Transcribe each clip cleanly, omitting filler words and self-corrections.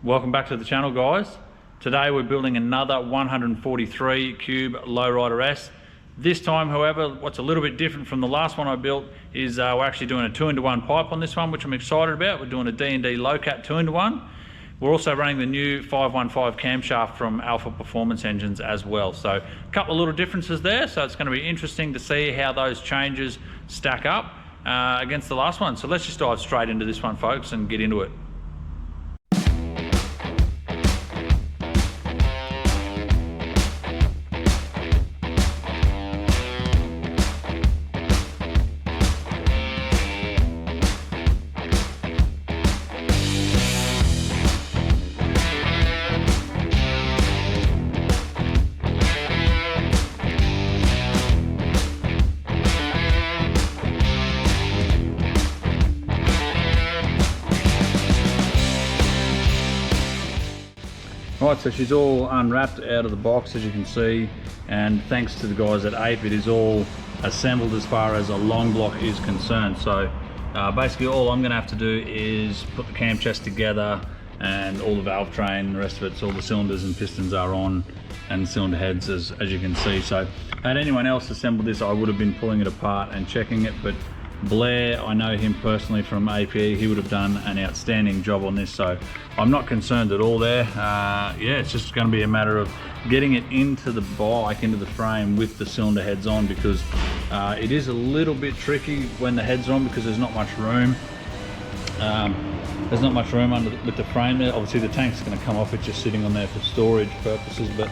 Welcome back to the channel, guys. Today we're building another 143 cube Lowrider S. This time, however, what's a little bit different from the last one I built is we're actually doing a 2-into-1 pipe on this one, which I'm excited about. We're doing a D&D Lowcat 2-into-1. We're also running the new 515 camshaft from Alpha Performance Engines as well. So a couple of little differences there. So it's going to be interesting to see how those changes stack up against the last one. So let's just dive straight into this one, folks, and get into it. Right, so she's all unwrapped out of the box, as you can see, and thanks to the guys at APE, it is all assembled as far as a long block is concerned. So basically all I'm going to have to do is put the cam chest together and all the valve train, the rest of it, so all the cylinders and pistons are on, and cylinder heads as you can see. So had anyone else assembled this, I would have been pulling it apart and checking it, but Blair, I know him personally from A.P.E, he would have done an outstanding job on this, so I'm not concerned at all there. Yeah, it's just going to be a matter of getting it into the bike, into the frame with the cylinder heads on, because it is a little bit tricky when the heads are on because there's not much room. There's not much room with the frame there. Obviously the tank's going to come off, it's just sitting on there for storage purposes, but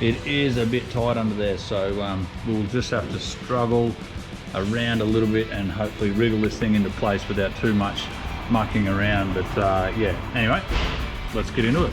it is a bit tight under there, so we'll just have to struggle around a little bit and hopefully wriggle this thing into place without too much mucking around. But yeah, anyway, let's get into it.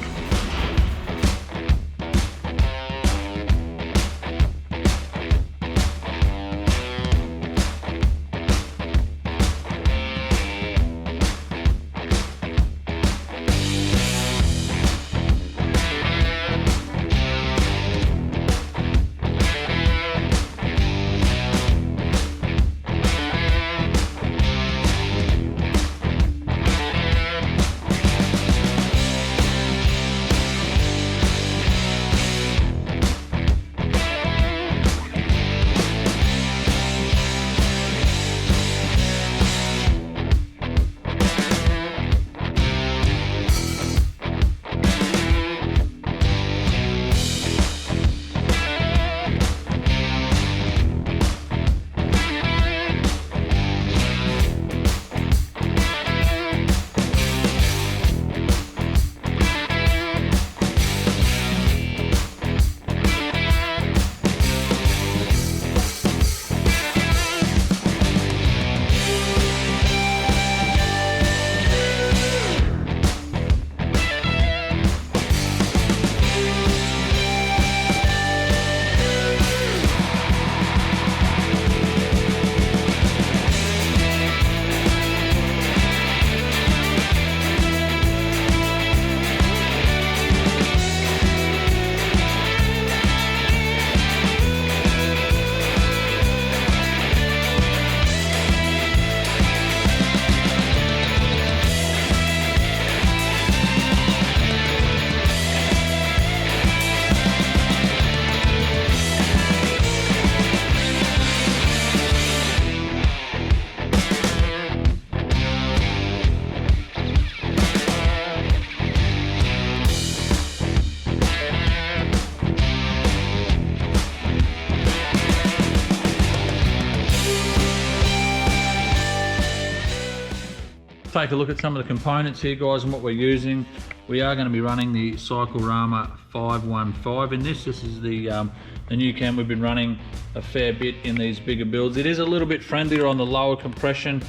Take a look at some of the components here, guys, and what we're using. We are going to be running the Cyclerama 515 in this. This is the new cam we've been running a fair bit in these bigger builds. It is a little bit friendlier on the lower compression.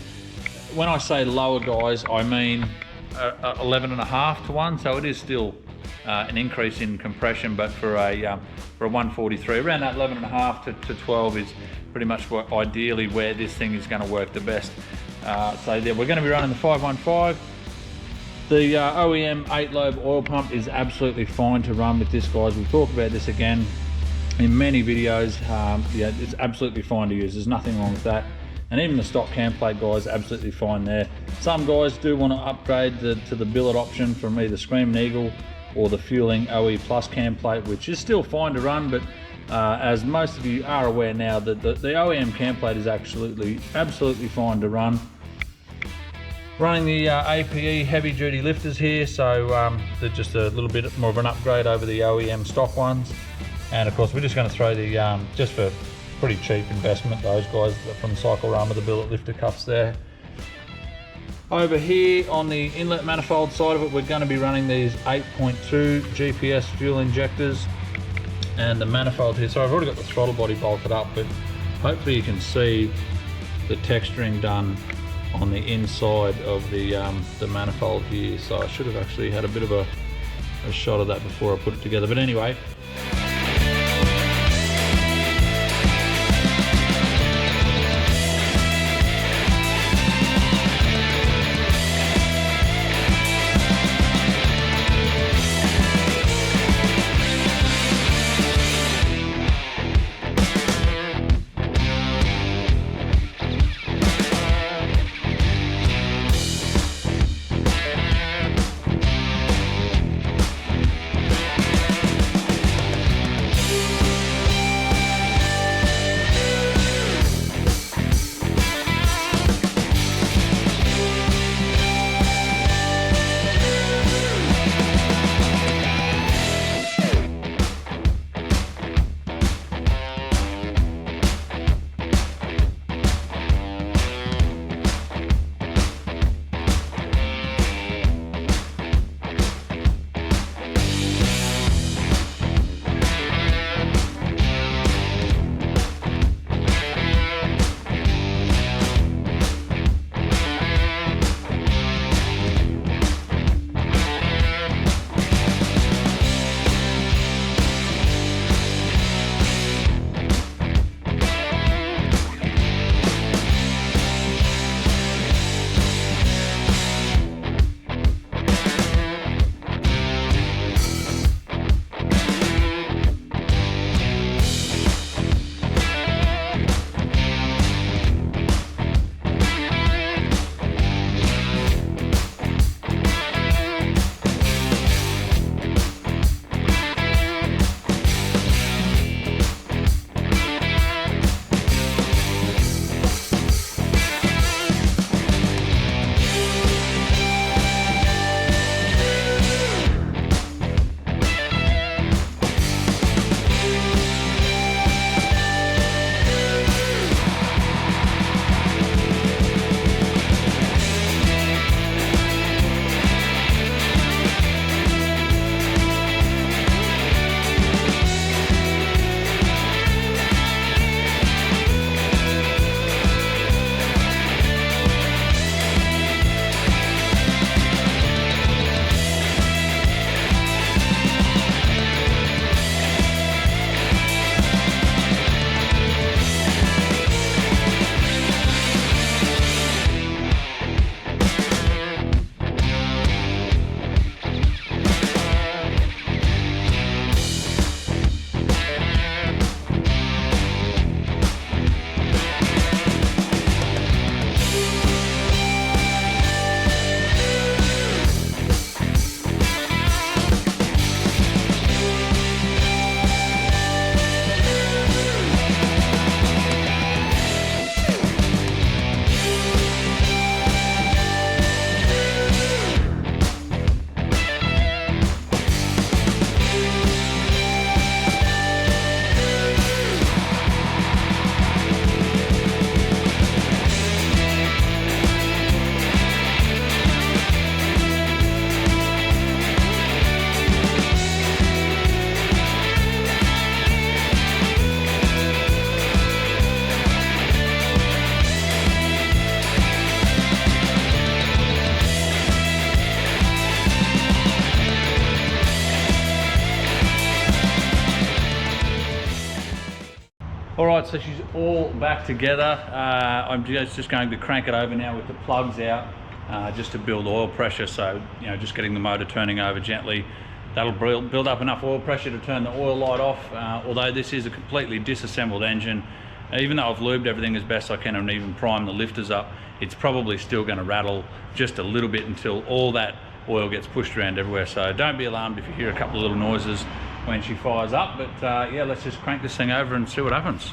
When I say lower, guys, I mean 11.5 to 1, so it is still an increase in compression, but for a 143, around that 11.5 to 12 is pretty much ideally where this thing is going to work the best. So yeah, we're going to be running the 515. The OEM 8-lobe oil pump is absolutely fine to run with this, guys. We'll talk about this again in many videos. Yeah, it's absolutely fine to use. There's nothing wrong with that. And even the stock cam plate, guys, absolutely fine there. Some guys do want to upgrade to the billet option from either Screaming Eagle or the Fueling OE Plus cam plate, which is still fine to run, but as most of you are aware now, that the OEM cam plate is absolutely fine to run. Running the APE heavy duty lifters here, so they're just a little bit more of an upgrade over the OEM stock ones. And of course, we're just going to throw the, just for pretty cheap investment, those guys from Cyclerama, the billet lifter cuffs there. Over here on the inlet manifold side of it, we're going to be running these 8.2 GPS fuel injectors. And the manifold here, so I've already got the throttle body bolted up, but hopefully you can see the texturing done on the inside of the manifold here. So I should have actually had a bit of a shot of that before I put it together, but anyway. Alright, so she's all back together. I'm just going to crank it over now with the plugs out, just to build oil pressure. So, you know, just getting the motor turning over gently. That'll build up enough oil pressure to turn the oil light off. Although this is a completely disassembled engine, even though I've lubed everything as best I can and even primed the lifters up, it's probably still going to rattle just a little bit until all that oil gets pushed around everywhere. So don't be alarmed if you hear a couple of little noises when she fires up, but yeah, let's just crank this thing over and see what happens.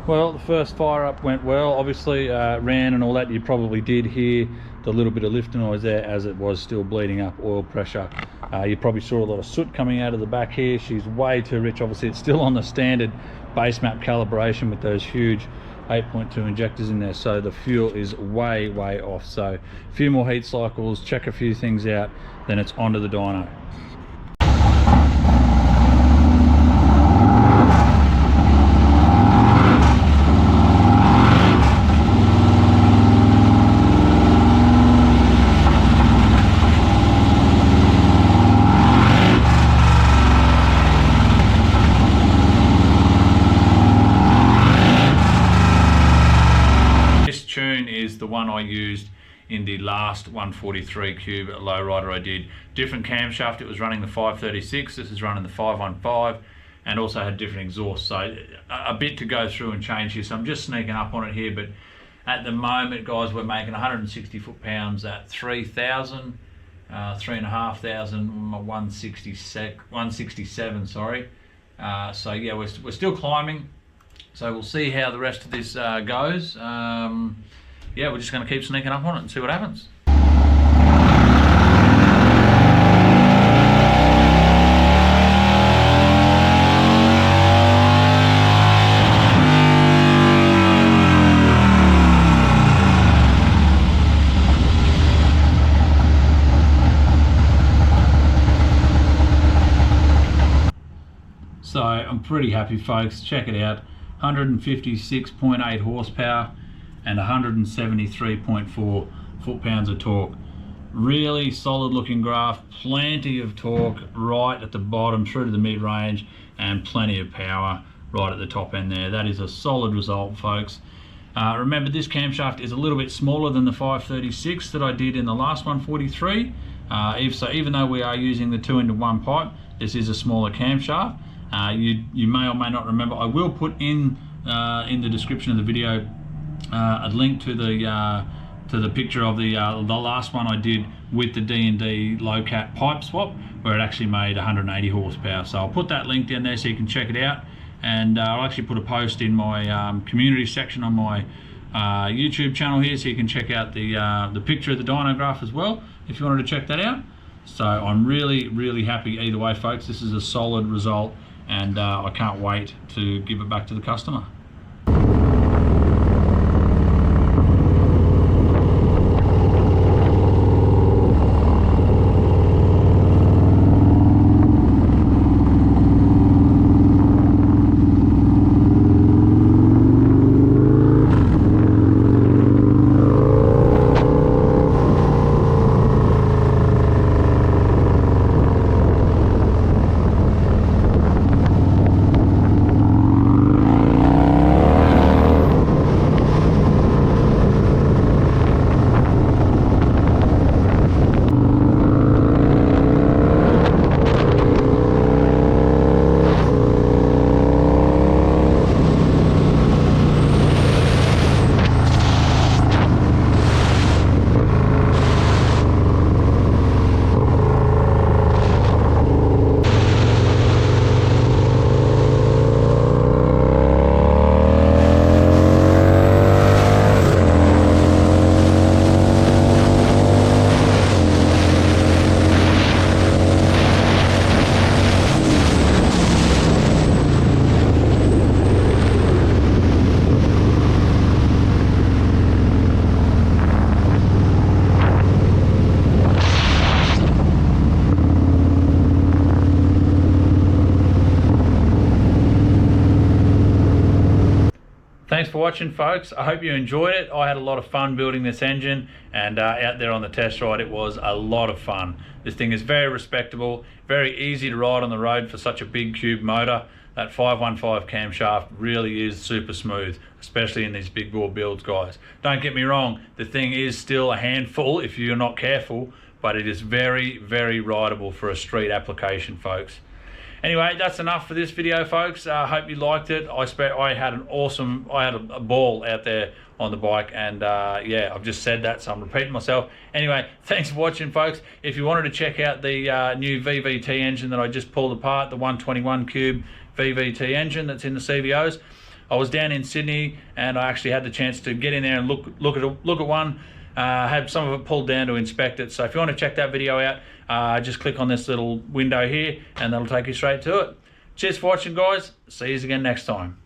Well, the first fire up went well. Obviously ran and all that. You probably did hear the little bit of lifter noise there as it was still bleeding up oil pressure. You probably saw a lot of soot coming out of the back here. She's way too rich. Obviously it's still on the standard base map calibration with those huge 8.2 injectors in there, so the fuel is way off. So a few more heat cycles, check a few things out, then it's onto the dyno. Is the one I used in the last 143 cube lowrider I did. Different camshaft, it was running the 536, this is running the 515, and also had different exhaust, so a bit to go through and change here, so I'm just sneaking up on it here. But at the moment, guys, we're making 160 foot-pounds at 3,000, 3,500, 167, sorry. So yeah, we're still climbing, so we'll see how the rest of this goes. Yeah, we're just going to keep sneaking up on it and see what happens. So I'm pretty happy, folks. Check it out. 156.8 horsepower and 173.4 foot-pounds of torque. Really solid looking graph, plenty of torque right at the bottom through to the mid-range, and plenty of power right at the top end there. That is a solid result, folks. Remember, this camshaft is a little bit smaller than the 536 that I did in the last 143. So even though we are using the 2-into-1 pipe, this is a smaller camshaft. You may or may not remember, I will put in the description of the video a link to the picture of the last one I did with the D&D Lowcat pipe swap, where it actually made 180 horsepower. So I'll put that link down there so you can check it out, and I'll actually put a post in my community section on my YouTube channel here, so you can check out the picture of the dyno graph as well if you wanted to check that out. So I'm really happy either way, folks. This is a solid result, and I can't wait to give it back to the customer. Thanks for watching, folks. I hope you enjoyed it. I had a lot of fun building this engine, and out there on the test ride it was a lot of fun. This thing is very respectable, very easy to ride on the road for such a big cube motor. That 515 camshaft really is super smooth, especially in these big bore builds, guys. Don't get me wrong, the thing is still a handful if you're not careful, but it is very rideable for a street application, folks. Anyway, that's enough for this video, folks. I hope you liked it. I had a ball out there on the bike, and yeah, I've just said that, so I'm repeating myself. Anyway, thanks for watching, folks. If you wanted to check out the new VVT engine that I just pulled apart, the 121 cube VVT engine that's in the CVOs, I was down in Sydney, and I actually had the chance to get in there and look at one. Had some of it pulled down to inspect it. So if you want to check that video out, just click on this little window here, and that'll take you straight to it. Cheers for watching, guys. See you again next time.